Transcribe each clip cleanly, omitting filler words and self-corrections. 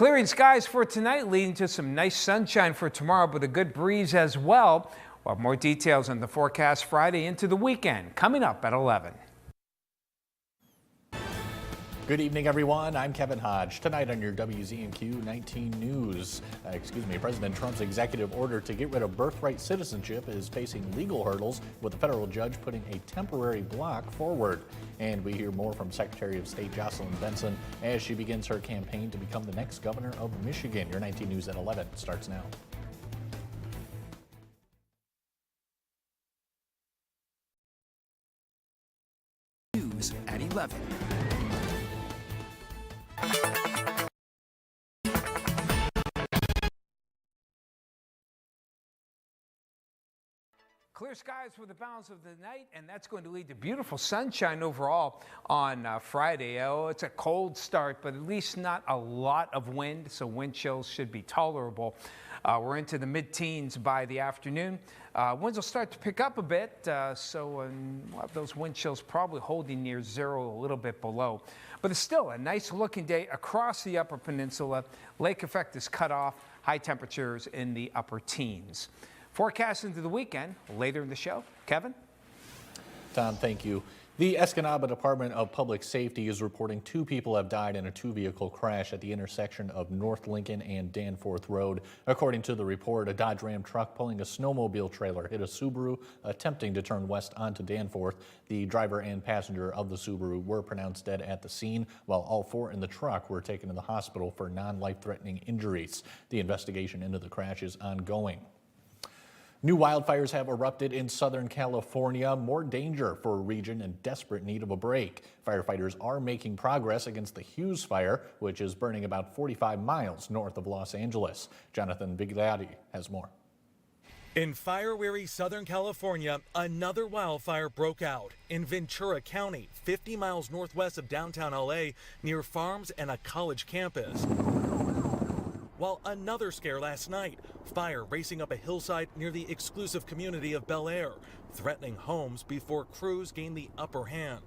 Clearing skies for tonight, leading to some nice sunshine for tomorrow, but a good breeze as well. We'll have more details on the forecast Friday into the weekend, coming up at 11. Good evening, everyone. I'm Kevin Hodge. Tonight on your WZMQ 19 News, President Trump's executive order to get rid of birthright citizenship is facing legal hurdles, with a federal judge putting a temporary block forward. And we hear more from Secretary of State Jocelyn Benson as she begins her campaign to become the next governor of Michigan. Your 19 News at 11 starts now. News at 11. Clear skies for the balance of the night, and that's going to lead to beautiful sunshine overall on Friday. Oh, it's a cold start, but at least not a lot of wind, so wind chills should be tolerable. We're into the mid-teens by the afternoon. Winds will start to pick up a bit, so we'll have those wind chills probably holding near zero, a little bit below. But it's still a nice-looking day across the Upper Peninsula. Lake effect is cut off, high temperatures in the upper teens. Forecast into the weekend later in the show. Kevin? Tom, thank you. The Escanaba Department of Public Safety is reporting 2 people have died in a 2-vehicle crash at the intersection of North Lincoln and Danforth Road. According to the report, a Dodge Ram truck pulling a snowmobile trailer hit a Subaru attempting to turn west onto Danforth. The driver and passenger of the Subaru were pronounced dead at the scene, while all 4 in the truck were taken to the hospital for non-life-threatening injuries. The investigation into the crash is ongoing. New wildfires have erupted in Southern California, more danger for a region in desperate need of a break. Firefighters are making progress against the Hughes Fire, which is burning about 45 miles north of Los Angeles. Jonathan Bigliotti has more. In fire-weary Southern California, another wildfire broke out in Ventura County, 50 miles northwest of downtown LA, near farms and a college campus. While another scare last night, fire racing up a hillside near the exclusive community of Bel Air, threatening homes before crews gained the upper hand.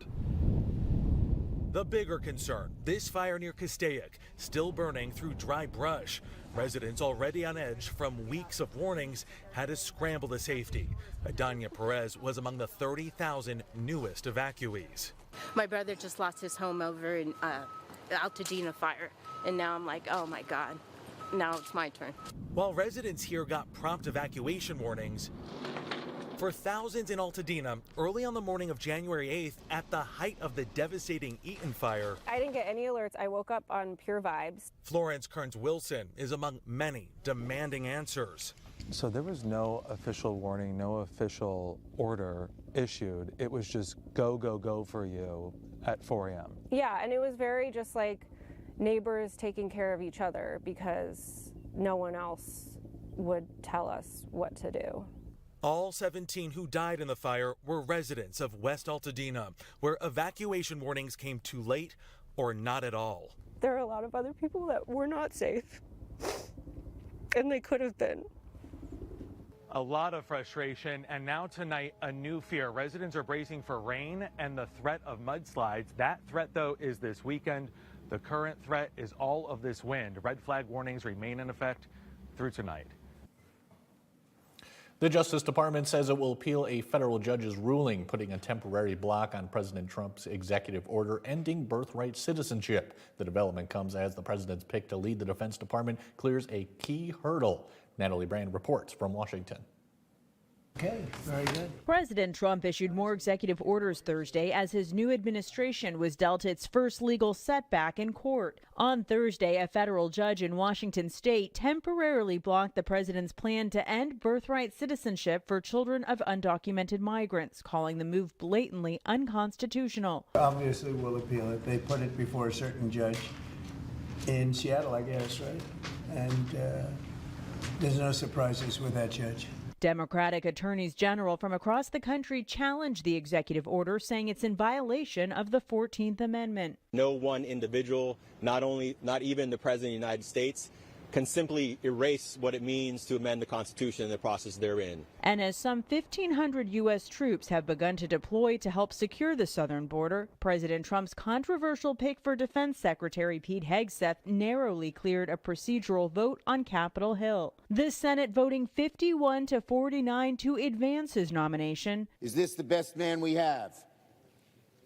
The bigger concern, this fire near Castaic, still burning through dry brush. Residents already on edge from weeks of warnings had to scramble to safety. Adanya Perez was among the 30,000 newest evacuees. My brother just lost his home over in Altadena fire, and now I'm like, oh my God. Now it's my turn. While residents here got prompt evacuation warnings, for thousands in Altadena, early on the morning of January 8th, at the height of the devastating Eaton fire, I didn't get any alerts. I woke up on pure vibes. Florence Kearns-Wilson is among many demanding answers. So there was no official warning, no official order issued. It was just go, go, go for you at 4 a.m. Yeah, and it was very just like neighbors taking care of each other because no one else would tell us what to do. All 17 who died in the fire were residents of West Altadena, where evacuation warnings came too late or not at all. There are a lot of other people that were not safe, and they could have been. A lot of frustration, and now tonight, a new fear. Residents are bracing for rain and the threat of mudslides. That threat, though, is this weekend. The current threat is all of this wind. Red flag warnings remain in effect through tonight. The Justice Department says it will appeal a federal judge's ruling putting a temporary block on President Trump's executive order ending birthright citizenship. The development comes as the president's pick to lead the Defense Department clears a key hurdle. Natalie Brand reports from Washington. Okay, very good. President Trump issued more executive orders Thursday as his new administration was dealt its first legal setback in court. On Thursday, a federal judge in Washington state temporarily blocked the president's plan to end birthright citizenship for children of undocumented migrants, calling the move blatantly unconstitutional. Obviously, we'll appeal it. They put it before a certain judge in Seattle, I guess, right? And there's no surprises with that judge. Democratic attorneys general from across the country challenged the executive order, saying it's in violation of the 14th Amendment. No one individual, not even the President of the United States, can simply erase what it means to amend the Constitution and the process therein. And as some 1,500 U.S. troops have begun to deploy to help secure the southern border, President Trump's controversial pick for Defense Secretary Pete Hegseth narrowly cleared a procedural vote on Capitol Hill. The Senate voting 51-49 to advance his nomination. Is this the best man we have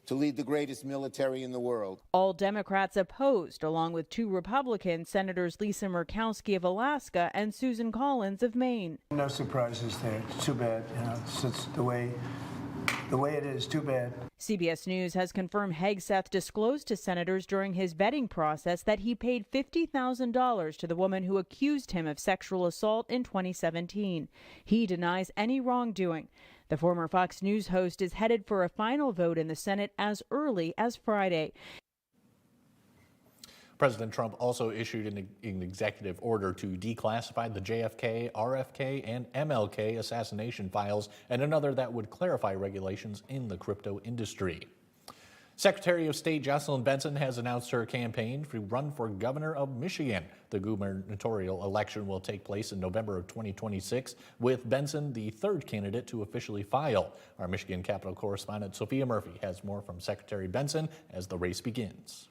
to lead the greatest military in the world? All Democrats opposed, along with 2 Republicans, Senators Lisa Murkowski of Alaska and Susan Collins of Maine. No surprises there. It's too bad. It's just the way it is. Too bad. CBS News has confirmed Hegseth disclosed to senators during his vetting process that he paid $50,000 to the woman who accused him of sexual assault in 2017. He denies any wrongdoing. The former Fox News host is headed for a final vote in the Senate as early as Friday. President Trump also issued an executive order to declassify the JFK, RFK, and MLK assassination files, and another that would clarify regulations in the crypto industry. Secretary of State Jocelyn Benson has announced her campaign to run for governor of Michigan. The gubernatorial election will take place in November of 2026, with Benson the third candidate to officially file. Our Michigan Capitol correspondent Sophia Murphy has more from Secretary Benson as the race begins.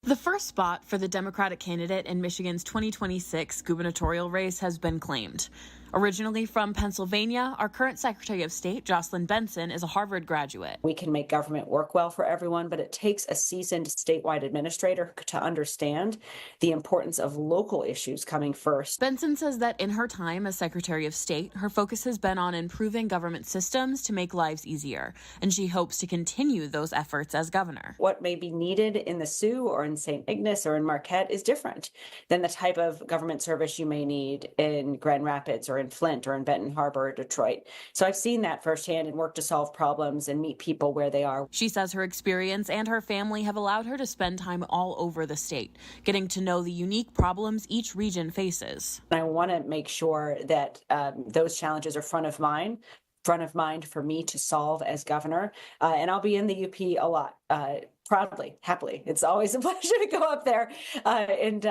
The first spot for the Democratic candidate in Michigan's 2026 gubernatorial race has been claimed. Originally from Pennsylvania, our current Secretary of State, Jocelyn Benson, is a Harvard graduate. We can make government work well for everyone, but it takes a seasoned statewide administrator to understand the importance of local issues coming first. Benson says that in her time as Secretary of State, her focus has been on improving government systems to make lives easier, and she hopes to continue those efforts as governor. What may be needed in the Sioux or in St. Ignace or in Marquette is different than the type of government service you may need in Grand Rapids or in Flint or in Benton Harbor or Detroit. So I've seen that firsthand and worked to solve problems and meet people where they are. She says her experience and her family have allowed her to spend time all over the state, getting to know the unique problems each region faces. I want to make sure that those challenges are front of mind for me to solve as governor. And I'll be in the UP a lot, proudly, happily. It's always a pleasure to go up there and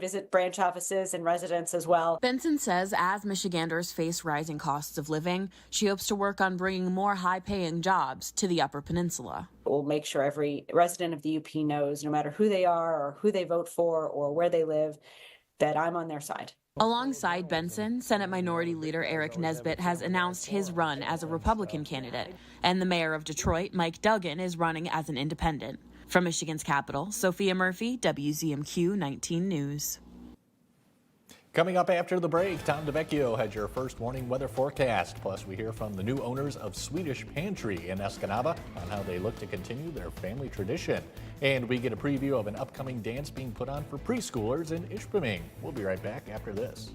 visit branch offices and residents as well. Benson says as Michiganders face rising costs of living, she hopes to work on bringing more high-paying jobs to the Upper Peninsula. We'll make sure every resident of the UP knows, no matter who they are or who they vote for or where they live, that I'm on their side. Alongside Benson, Senate Minority Leader Eric Nesbitt has announced his run as a Republican candidate, and the mayor of Detroit, Mike Duggan, is running as an independent. From Michigan's capital, Sophia Murphy, WZMQ 19 News. Coming up after the break, Tom DeVecchio has your first morning weather forecast. Plus, we hear from the new owners of Swedish Pantry in Escanaba on how they look to continue their family tradition. And we get a preview of an upcoming dance being put on for preschoolers in Ishpeming. We'll be right back after this.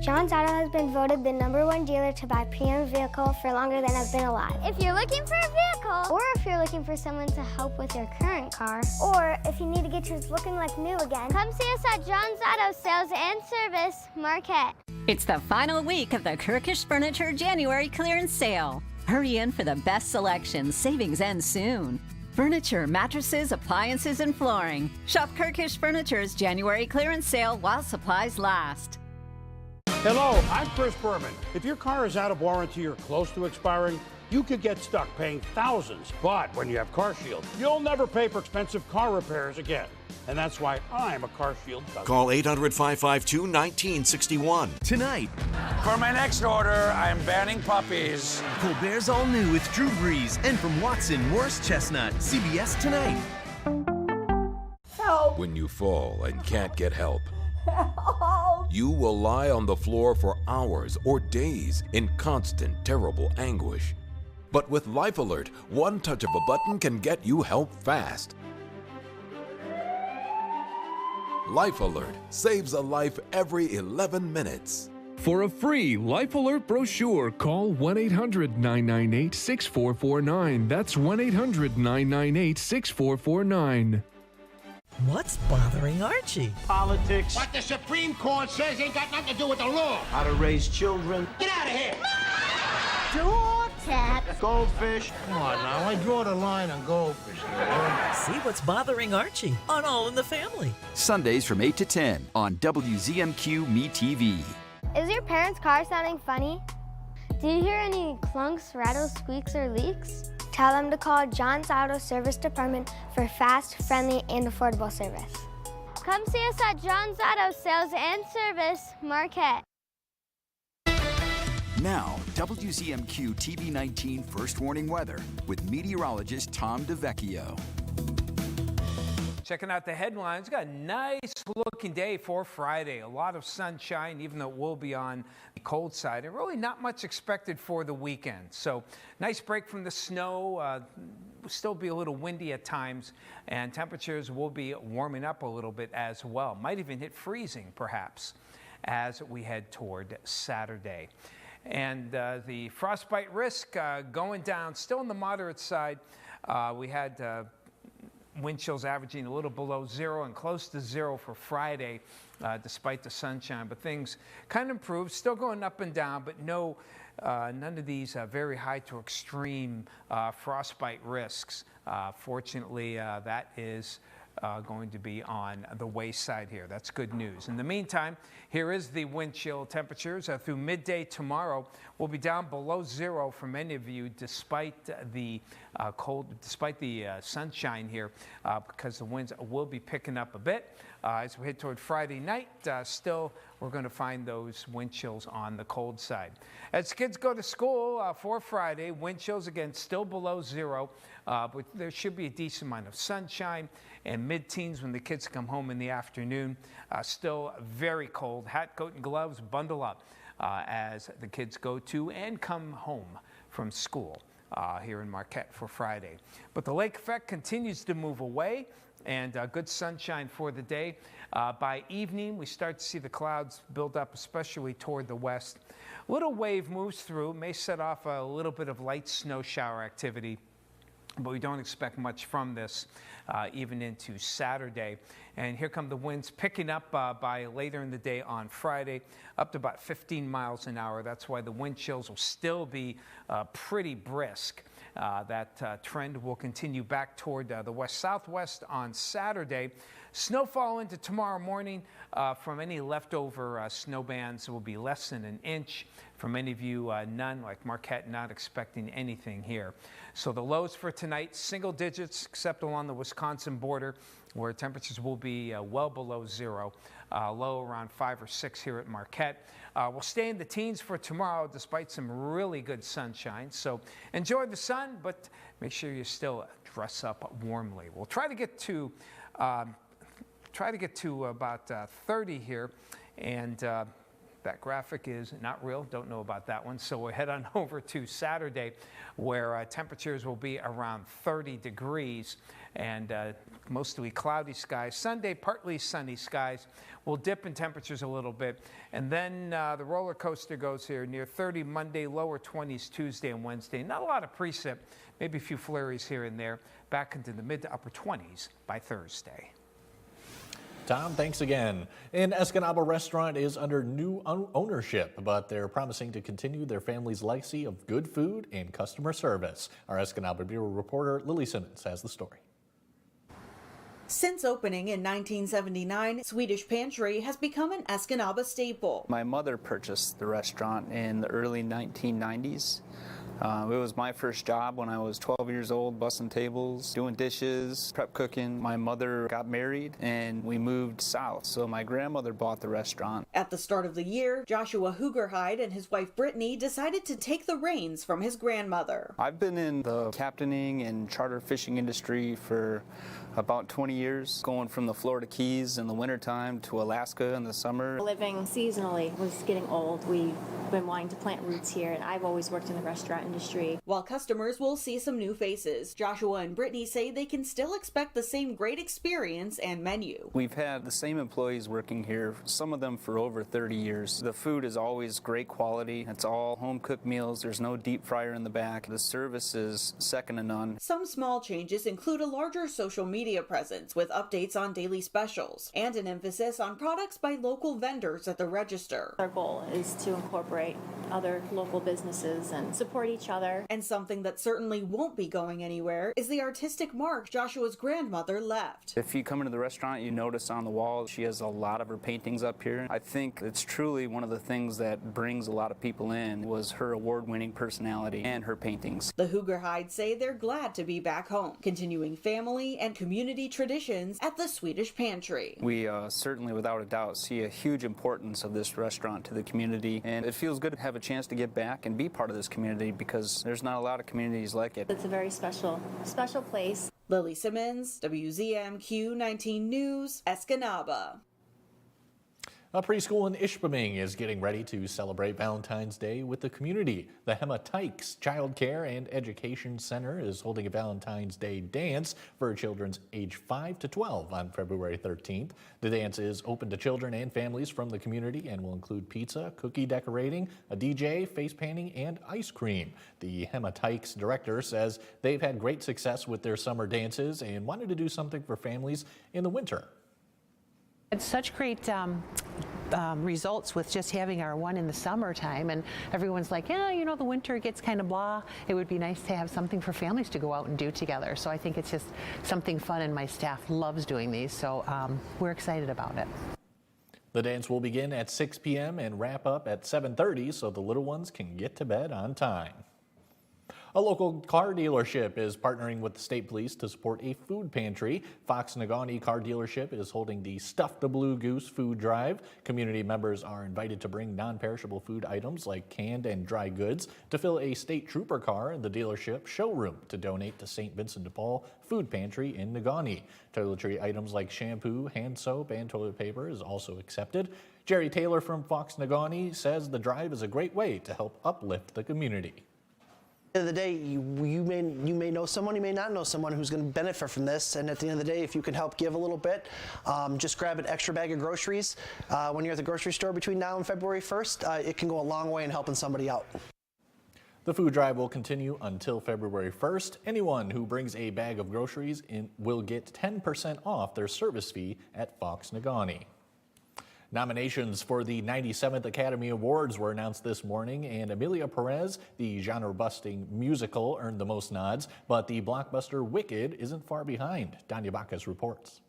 John's Auto has been voted the #1 dealer to buy pre-owned vehicle for longer than I've been alive. If you're looking for a vehicle, or if you're looking for someone to help with your current car, or if you need to get yours looking like new again, come see us at John's Auto Sales and Service, Marquette. It's the final week of the Kirkish Furniture January clearance sale. Hurry in for the best selection. Savings end soon. Furniture, mattresses, appliances, and flooring. Shop Kirkish Furniture's January clearance sale while supplies last. Hello, I'm Chris Berman. If your car is out of warranty or close to expiring, you could get stuck paying thousands. But when you have CarShield, you'll never pay for expensive car repairs again. And that's why I'm a CarShield customer. Call 800-552-1961. Tonight. For my next order, I'm banning puppies. Colbert's all new with Drew Brees and from Watson, Morris Chestnut. CBS Tonight. Help. When you fall and can't get help. Help. You will lie on the floor for hours or days in constant, terrible anguish. But with Life Alert, one touch of a button can get you help fast. Life Alert saves a life every 11 minutes. For a free Life Alert brochure, call 1-800-998-6449. That's 1-800-998-6449. What's bothering Archie? Politics. What the Supreme Court says ain't got nothing to do with the law. How to raise children. Get out of here! Don't tap. Goldfish? Come on now, I draw the line on goldfish. See what's bothering Archie on All in the Family. Sundays from 8 to 10 on WZMQ Me TV. Is your parents' car sounding funny? Do you hear any clunks, rattles, squeaks, or leaks? Tell them to call John's Auto Service Department for fast, friendly, and affordable service. Come see us at John's Auto Sales and Service, Marquette. Now, WZMQ TV19 First Warning Weather with meteorologist Tom DeVecchio. Checking out the headlines, got a nice looking day for Friday. A lot of sunshine, even though it will be on the cold side, and really not much expected for the weekend. So nice break from the snow. Will still be a little windy at times, and temperatures will be warming up a little bit as well. Might even hit freezing perhaps as we head toward Saturday. And the frostbite risk going down, still on the moderate side. We had wind chills averaging a little below zero and close to zero for Friday, despite the sunshine. But things kind of improved, still going up and down, but none of these very high to extreme frostbite risks. Fortunately, that is going to be on the wayside here. That's good news. In the meantime, here is the wind chill temperatures. Through midday tomorrow, we'll be down below zero for many of you, despite the sunshine here, because the winds will be picking up a bit. As we head toward Friday night, still we're going to find those wind chills on the cold side. As kids go to school for Friday, wind chills again still below zero, but there should be a decent amount of sunshine and mid-teens when the kids come home in the afternoon. Still very cold. Hat, coat, and gloves, bundle up as the kids go to and come home from school here in Marquette for Friday. But the lake effect continues to move away, and good sunshine for the day. By evening, we start to see the clouds build up, especially toward the west. Little wave moves through, may set off a little bit of light snow shower activity, but we don't expect much from this even into Saturday. And here come the winds picking up by later in the day on Friday, up to about 15 miles an hour. That's why the wind chills will still be pretty brisk. That trend will continue back toward the west-southwest on Saturday. Snowfall into tomorrow morning. From any leftover snow bands will be less than an inch. For many of you, none, like Marquette, not expecting anything here. So the lows for tonight, single digits, except along the Wisconsin border, where temperatures will be well below zero. Low around 5 or 6 here at Marquette. We'll stay in the teens for tomorrow, despite some really good sunshine. So enjoy the sun, but make sure you still dress up warmly. We'll try to get to about 30 here, and that graphic is not real. Don't know about that one. So we'll head on over to Saturday, where temperatures will be around 30 degrees and mostly cloudy skies. Sunday, partly sunny skies. We'll dip in temperatures a little bit. And then the roller coaster goes here near 30 Monday, lower 20s Tuesday and Wednesday. Not a lot of precip, maybe a few flurries here and there. Back into the mid to upper 20s by Thursday. Tom, thanks again. An Escanaba restaurant is under new ownership, but they're promising to continue their family's legacy of good food and customer service. Our Escanaba Bureau reporter Lily Simmons has the story. Since opening in 1979, Swedish Pantry has become an Escanaba staple. My mother purchased the restaurant in the early 1990s. It was my first job when I was 12 years old, bussing tables, doing dishes, prep cooking. My mother got married and we moved south, so my grandmother bought the restaurant. At the start of the year, Joshua Hugerheid and his wife Brittany decided to take the reins from his grandmother. I've been in the captaining and charter fishing industry for about 20 years, going from the Florida Keys in the wintertime to Alaska in the summer. Living seasonally was getting old. We've been wanting to plant roots here, and I've always worked in the restaurant industry. While customers will see some new faces, Joshua and Brittany say they can still expect the same great experience and menu. We've had the same employees working here, some of them for over 30 years. The food is always great quality. It's all home-cooked meals. There's no deep fryer in the back. The service is second to none. Some small changes include a larger social media presence with updates on daily specials and an emphasis on products by local vendors at the register. Our goal is to incorporate other local businesses and support each other. And something that certainly won't be going anywhere is the artistic mark Joshua's grandmother left. If you come into the restaurant, you notice on the wall she has a lot of her paintings up here. I think it's truly one of the things that brings a lot of people in was her award-winning personality and her paintings. The Hoogerheids say they're glad to be back home, continuing family and community traditions at the Swedish Pantry. We certainly, without a doubt, see a huge importance of this restaurant to the community, and it feels good to have a chance to get back and be part of this community because there's not a lot of communities like it. It's a very special place. Lily Simmons, WZMQ 19 News, Escanaba. A preschool in Ishpeming is getting ready to celebrate Valentine's Day with the community. The Hema Tykes Child Care and Education Center is holding a Valentine's Day dance for children age 5 to 12 on February 13th. The dance is open to children and families from the community and will include pizza, cookie decorating, a DJ, face painting, and ice cream. The Hema Tykes director says they've had great success with their summer dances and wanted to do something for families in the winter. It's such great results with just having our one in the summertime, and everyone's like, yeah, you know, the winter gets kind of blah. It would be nice to have something for families to go out and do together. So I think it's just something fun, and my staff loves doing these, so we're excited about it. The dance will begin at 6 p.m. and wrap up at 7:30 so the little ones can get to bed on time. A local car dealership is partnering with the state police to support a food pantry. Fox Negaunee Car Dealership is holding the Stuff the Blue Goose food drive. Community members are invited to bring non-perishable food items like canned and dry goods to fill a state trooper car in the dealership showroom to donate to St. Vincent de Paul Food Pantry in Negaunee. Toiletry items like shampoo, hand soap, and toilet paper is also accepted. Jerry Taylor from Fox Negaunee says the drive is a great way to help uplift the community. At the end of the day, you may know someone, you may not know someone who's going to benefit from this, and at the end of the day, if you can help give a little bit, just grab an extra bag of groceries when you're at the grocery store between now and February 1st, it can go a long way in helping somebody out. The food drive will continue until February 1st. Anyone who brings a bag of groceries will get 10% off their service fee at Fox Negaunee. Nominations for the 97th Academy Awards were announced this morning, and Emilia Perez, the genre-busting musical, earned the most nods, but the blockbuster Wicked isn't far behind. Danya Bacchus reports.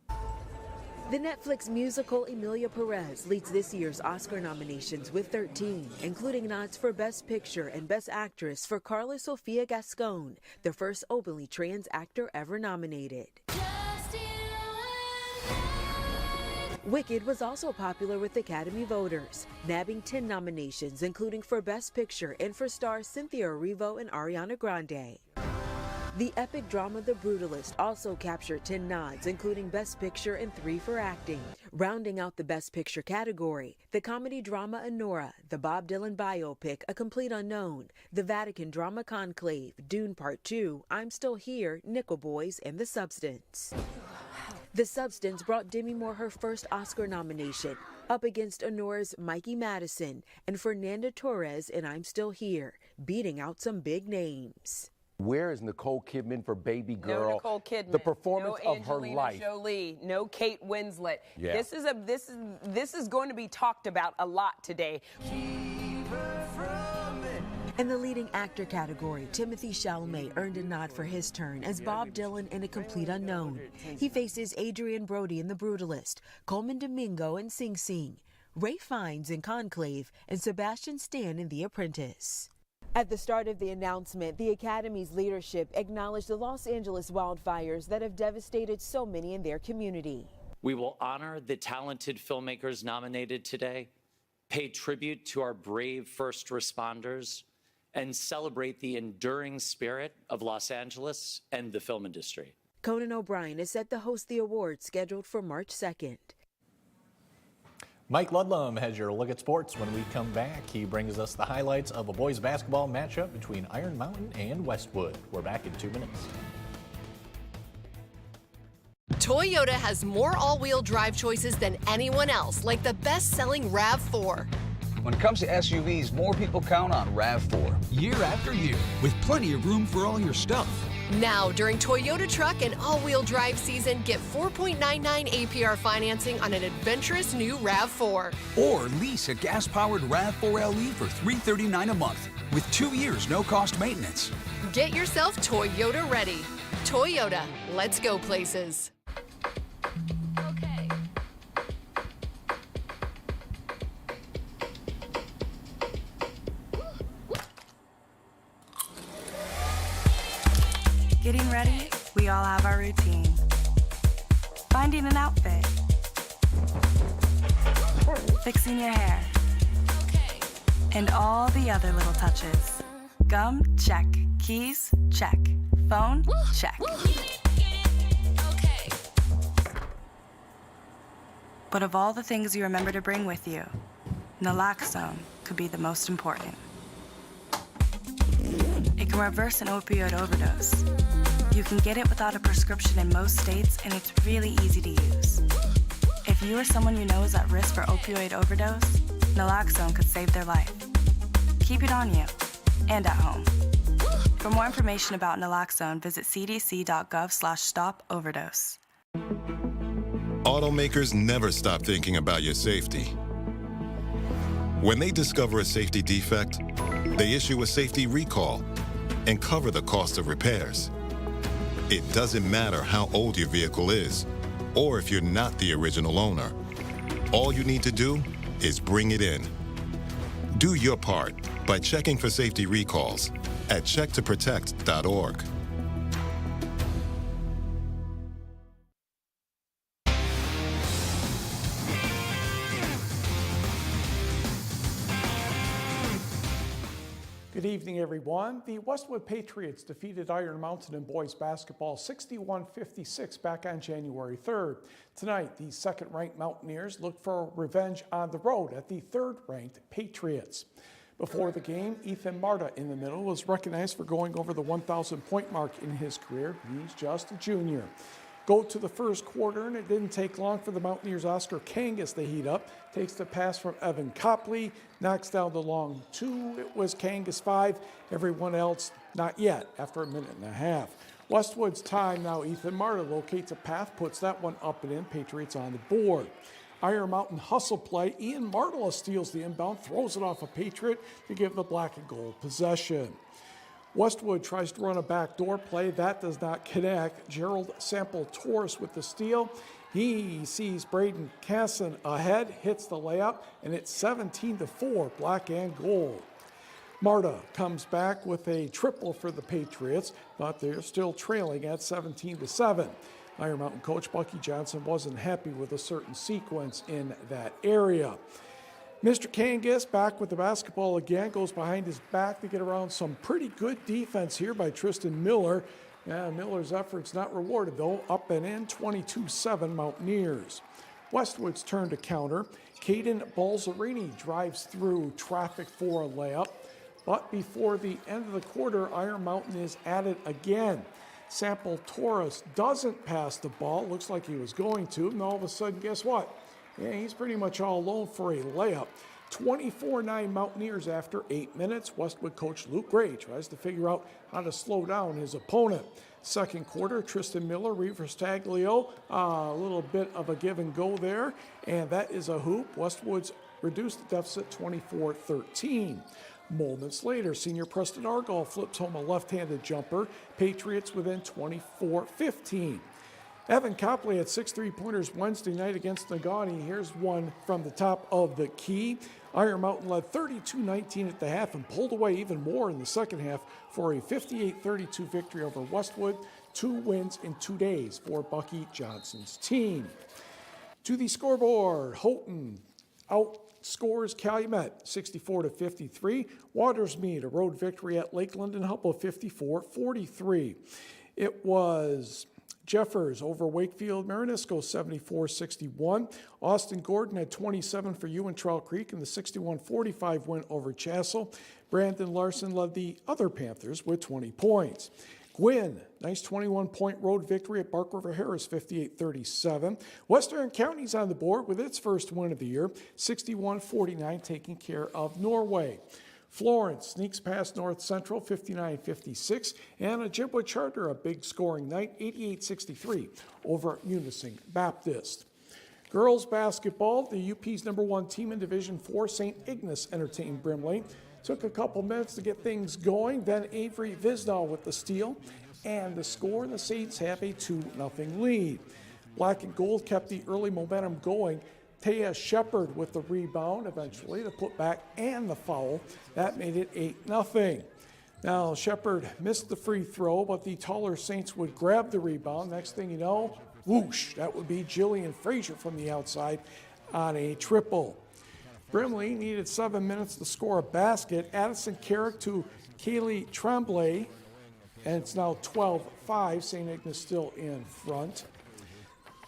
The Netflix musical Emilia Perez leads this year's Oscar nominations with 13, including nods for Best Picture and Best Actress for Carla Sofia Gascon, the first openly trans actor ever nominated. Wicked was also popular with Academy voters, nabbing 10 nominations, including for Best Picture and for stars Cynthia Erivo and Ariana Grande. The epic drama The Brutalist also captured 10 nods, including Best Picture and 3 for acting. Rounding out the Best Picture category, the comedy drama Honora, the Bob Dylan biopic A Complete Unknown, the Vatican drama Conclave, Dune Part 2, I'm Still Here, Nickel Boys, and The Substance. The Substance brought Demi Moore her first Oscar nomination, up against Honora's Mikey Madison and Fernanda Torres in I'm Still Here, beating out some big names. Where is Nicole Kidman for Baby Girl? No Nicole Kidman. The performance no of her Angelina life. Jolie. No Kate Winslet. Yeah. This is going to be talked about a lot today. In the leading actor category, Timothée Chalamet earned a nod for his turn as Bob Dylan in A Complete Unknown. He faces Adrian Brody in The Brutalist, Coleman Domingo in Sing Sing, Ray Fiennes in Conclave, and Sebastian Stan in The Apprentice. At the start of the announcement, the Academy's leadership acknowledged the Los Angeles wildfires that have devastated so many in their community. We will honor the talented filmmakers nominated today, pay tribute to our brave first responders, and celebrate the enduring spirit of Los Angeles and the film industry. Conan O'Brien is set to host the awards scheduled for March 2nd. Mike Ludlum has your look at sports. When we come back, he brings us the highlights of a boys basketball matchup between Iron Mountain and Westwood. We're back in 2 minutes. Toyota has more all-wheel drive choices than anyone else, like the best-selling RAV4. When it comes to SUVs, more people count on RAV4. Year after year, with plenty of room for all your stuff. Now, during Toyota truck and all-wheel drive season, get 4.99 APR financing on an adventurous new RAV4. Or lease a gas-powered RAV4 LE for $339 a month, with 2 years no-cost maintenance. Get yourself Toyota ready. Toyota, let's go places. Getting ready, we all have our routine. Finding an outfit. Fixing your hair. And all the other little touches. Gum, check. Keys, check. Phone, check. But of all the things you remember to bring with you, naloxone could be the most important. It can reverse an opioid overdose. You can get it without a prescription in most states, and it's really easy to use. If you or someone you know is at risk for opioid overdose, naloxone could save their life. Keep it on you and at home. For more information about naloxone, visit cdc.gov/stop-overdose. Automakers never stop thinking about your safety. When they discover a safety defect, they issue a safety recall and cover the cost of repairs. It doesn't matter how old your vehicle is, or if you're not the original owner. All you need to do is bring it in. Do your part by checking for safety recalls at checktoprotect.org. Good evening, everyone. The Westwood Patriots defeated Iron Mountain in boys basketball 61-56 back on January 3rd. Tonight, the second-ranked Mountaineers look for revenge on the road at the third-ranked Patriots. Before the game, Ethan Marta in the middle was recognized for going over the 1,000-point mark in his career. He's just a junior. Go to the first quarter, and it didn't take long for the Mountaineers' Oscar Kangas to heat up. Takes the pass from Evan Copley, knocks down the long two. It was Kangas 5. Everyone else, not yet, after a minute and a half. Westwood's time now. Ethan Marta locates a path, puts that one up and in. Patriots on the board. Iron Mountain hustle play. Ian Martela steals the inbound, throws it off a Patriot to give the black and gold possession. Westwood tries to run a backdoor play. That does not connect. Gerald Sample Torres with the steal. He sees Braden Casson ahead, hits the layup, and it's 17-4, black and gold. Marta comes back with a triple for the Patriots, but they're still trailing at 17-7. Iron Mountain coach Bucky Johnson wasn't happy with a certain sequence in that area. Mr. Kangas back with the basketball again, goes behind his back to get around some pretty good defense here by Tristan Miller. Miller's efforts not rewarded though, up and in, 22-7 Mountaineers. Westwood's turn to counter. Caden Balzerini drives through traffic for a layup, but before the end of the quarter, Iron Mountain is at it again. Sample Torres doesn't pass the ball, looks like he was going to, and all of a sudden, guess what? Yeah, he's pretty much all alone for a layup. 24-9 Mountaineers after 8 minutes. Westwood coach Luke Gray tries to figure out how to slow down his opponent. Second quarter, Tristan Miller, Reavers Taglio, a little bit of a give and go there, and that is a hoop. Westwood's reduced the deficit 24-13. Moments later, senior Preston Argall flips home a left-handed jumper. Patriots within 24-15. Evan Copley had 6 3-pointers Wednesday night against Negaunee. Here's one from the top of the key. Iron Mountain led 32-19 at the half and pulled away even more in the second half for a 58-32 victory over Westwood. 2 wins in 2 days for Bucky Johnson's team. To the scoreboard, Houghton outscores Calumet 64-53. Watersmead, a road victory at Lakeland and Hubble 54-43. It was Jeffers over Wakefield Marinisco 74-61. Austin Gordon had 27 for Uintral Creek in the 61-45 win over Chassell. Brandon Larson led the other Panthers with 20 points. Win, nice 21-point road victory at Bark River Harris, 58-37. Western County's on the board with its first win of the year, 61-49, taking care of Norway. Florence sneaks past North Central, 59-56, and Ojibwa Charter, a big scoring night, 88-63 over Munising Baptist. Girls basketball, the UP's #1 team in Division 4, St. Ignace, entertained Brimley. Took a couple minutes to get things going, then Avery Visnall with the steal and the score. The Saints have a 2-0 lead. Black and gold kept the early momentum going. Taya Shepard with the rebound eventually, the putback and the foul. That made it 8-0. Now Shepard missed the free throw, but the taller Saints would grab the rebound. Next thing you know, whoosh, that would be Jillian Frazier from the outside on a triple. Brimley needed 7 minutes to score a basket. Addison Carrick to Kaylee Tremblay, and it's now 12-5. St. Ignace still in front.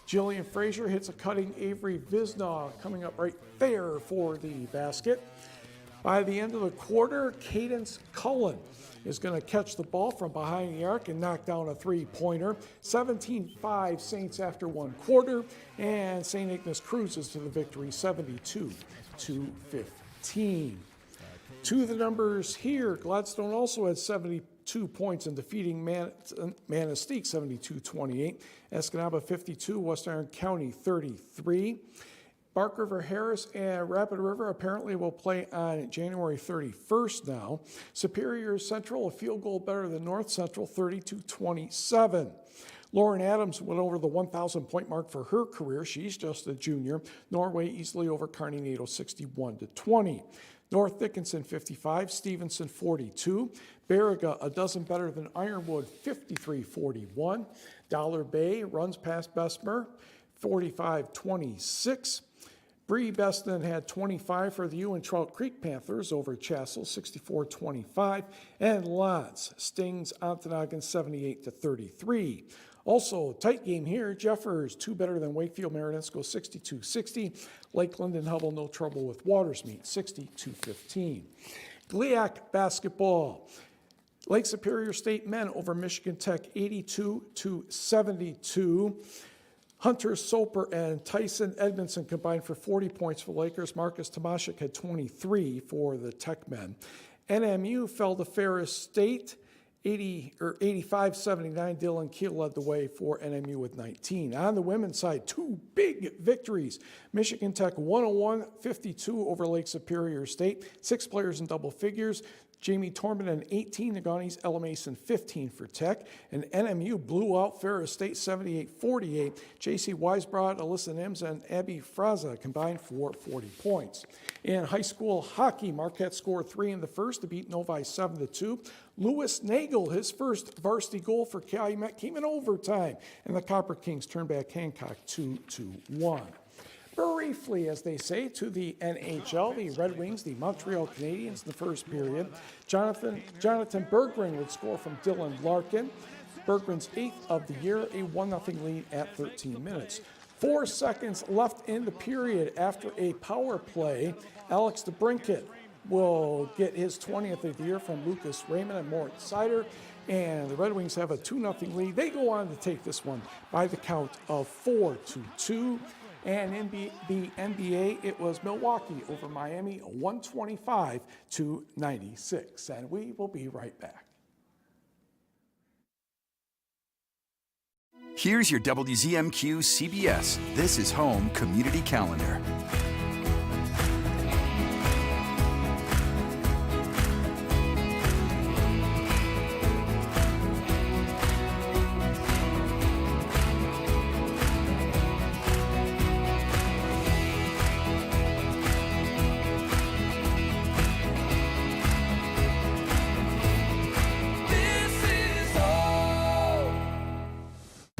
Jillian Frazier hits a cutting Avery Visnall coming up right there for the basket. By the end of the quarter, Cadence Cullen is going to catch the ball from behind the arc and knock down a three-pointer. 17-5 Saints after one quarter, and St. Ignace cruises to the victory, 72-15. To the numbers here, Gladstone also had 72 points in defeating Manistee, 72-28. Escanaba 52, West Iron County 33. Bark River Harris and Rapid River apparently will play on January 31st now. Superior Central, a field goal better than North Central, 32-27. Lauren Adams went over the 1,000 point mark for her career. She's just a junior. Norway easily over Kearney NATO, 61-20. North Dickinson 55, Stevenson 42. Baraga a dozen better than Ironwood, 53-41. Dollar Bay runs past Bessemer, 45-26. Bree Beston had 25 for the Ewan Trout Creek Panthers over Chassell, 64-25. And Lance stings Ontonagon, 78-33. Also, tight game here. Jeffers, 2 better than Wakefield Marinesco, 62-60. Lakeland and Hubble, no trouble with Watersmeet, 60-15. GLIAC basketball. Lake Superior State men over Michigan Tech, 82-72. Hunter Soper and Tyson Edmondson combined for 40 points for Lakers. Marcus Tomashik had 23 for the Tech men. NMU fell to Ferris State, 85-79. Dylan Keel led the way for NMU with 19. On the women's side, 2 big victories. Michigan Tech 101-52 over Lake Superior State. 6 players in double figures. Jamie Torminen 18, Naganis Ella Mason 15 for Tech, and NMU blew out Ferris State 78-48. J.C. Weisbrod, Alyssa Nims, and Abby Fraza combined for 40 points. In high school hockey, Marquette scored 3 in the first to beat Novi 7-2. Lewis Nagel, his first varsity goal for Calumet, came in overtime, and the Copper Kings turned back Hancock 2-1. Briefly, as they say, to the NHL, the Red Wings, the Montreal Canadiens in the first period. Jonathan Berggren would score from Dylan Larkin. Berggren's 8th of the year, a 1-0 lead at 13 minutes. 4 seconds left in the period after a power play. Alex DeBrincat will get his 20th of the year from Lucas Raymond and Moritz Seider. And the Red Wings have a 2-0 lead. They go on to take this one by the count of 4-2. And in the NBA, it was Milwaukee over Miami, 125-96. And we will be right back. Here's your WZMQ CBS This is Home Community Calendar.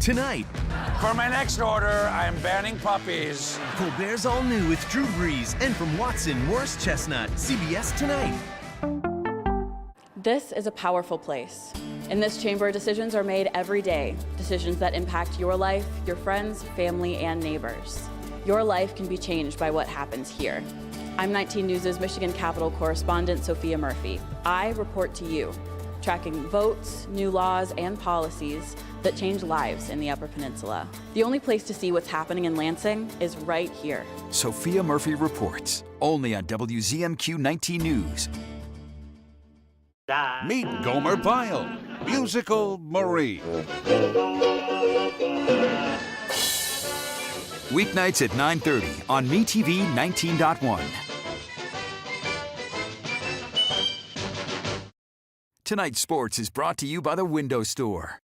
Tonight, for my next order, I'm banning puppies. Colbert's all new with Drew Brees and from Watson, Morris Chestnut. CBS Tonight. This is a powerful place. In this chamber, decisions are made every day. Decisions that impact your life, your friends, family, and neighbors. Your life can be changed by what happens here. I'm 19 News' Michigan Capitol correspondent Sophia Murphy. I report to you. tracking votes, new laws, and policies that change lives in the Upper Peninsula. The only place to see what's happening in Lansing is right here. Sophia Murphy reports, only on WZMQ 19 News. Meet Gomer Pyle, musical Marie. Weeknights at 9:30 on MeTV 19.1. Tonight's sports is brought to you by the Window Store.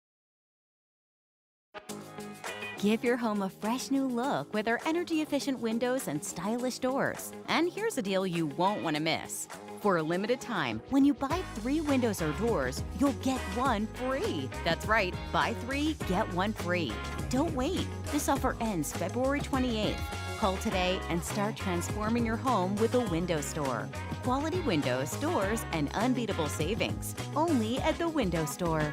Give your home a fresh new look with our energy-efficient windows and stylish doors. And here's a deal you won't want to miss. For a limited time, when you buy 3 windows or doors, you'll get 1 free. That's right, buy 3, get 1 free. Don't wait. This offer ends February 28th. Call today and start transforming your home with the Window Store. Quality windows, doors, and unbeatable savings. Only at the Window Store.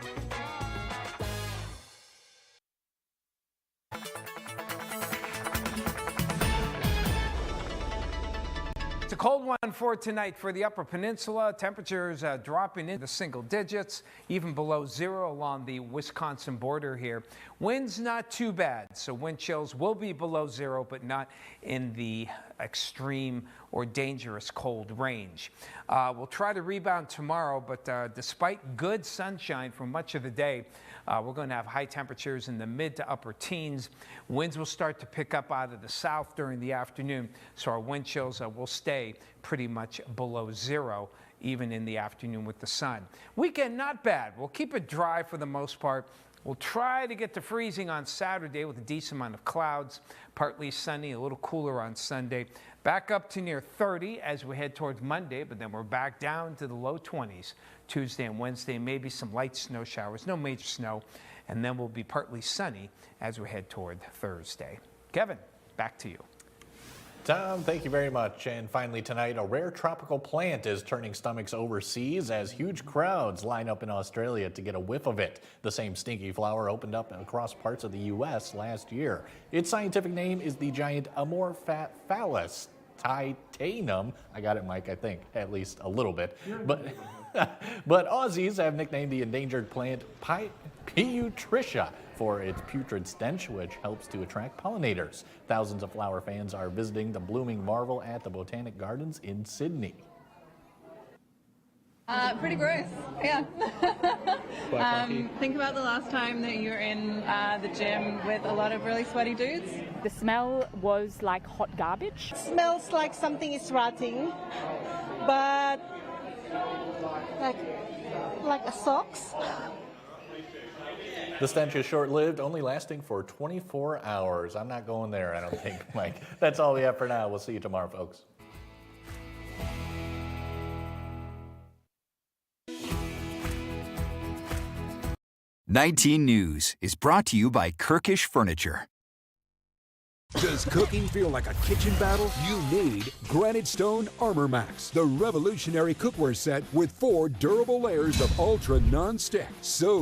It's a cold one for tonight for the Upper Peninsula. Temperatures dropping into the single digits, even below 0 along the Wisconsin border here. Winds not too bad, so wind chills will be below 0, but not in the extreme or dangerous cold range. We'll try to rebound tomorrow, but despite good sunshine for much of the day, we're going to have high temperatures in the mid to upper teens. Winds will start to pick up out of the south during the afternoon, so our wind chills will stay pretty much below 0, even in the afternoon with the sun. Weekend, not bad. We'll keep it dry for the most part. We'll try to get to freezing on Saturday with a decent amount of clouds, partly sunny, a little cooler on Sunday. Back up to near 30 as we head towards Monday, but then we're back down to the low 20s Tuesday and Wednesday, maybe some light snow showers, no major snow, and then we'll be partly sunny as we head toward Thursday. Kevin, back to you. Tom, thank you very much. And finally tonight, a rare tropical plant is turning stomachs overseas as huge crowds line up in Australia to get a whiff of it. The same stinky flower opened up across parts of the U.S. last year. Its scientific name is the giant Amorphaphallus titanum. I got it, Mike, I think, at least a little bit. But Aussies have nicknamed the endangered plant Putrescia for its putrid stench, which helps to attract pollinators. Thousands of flower fans are visiting the blooming marvel at the Botanic Gardens in Sydney. Pretty gross, yeah. Think about the last time that you were in the gym with a lot of really sweaty dudes. The smell was like hot garbage. Smells like something is rotting, but like a socks. The stench is short-lived, only lasting for 24 hours. I'm not going there, I don't think, Mike. That's all we have for now. We'll see you tomorrow, folks. "19 News is brought to you by Kirkish Furniture. Does cooking feel like a kitchen battle? You need Granite Stone Armor Max, the revolutionary cookware set with 4 durable layers of ultra non-stick. So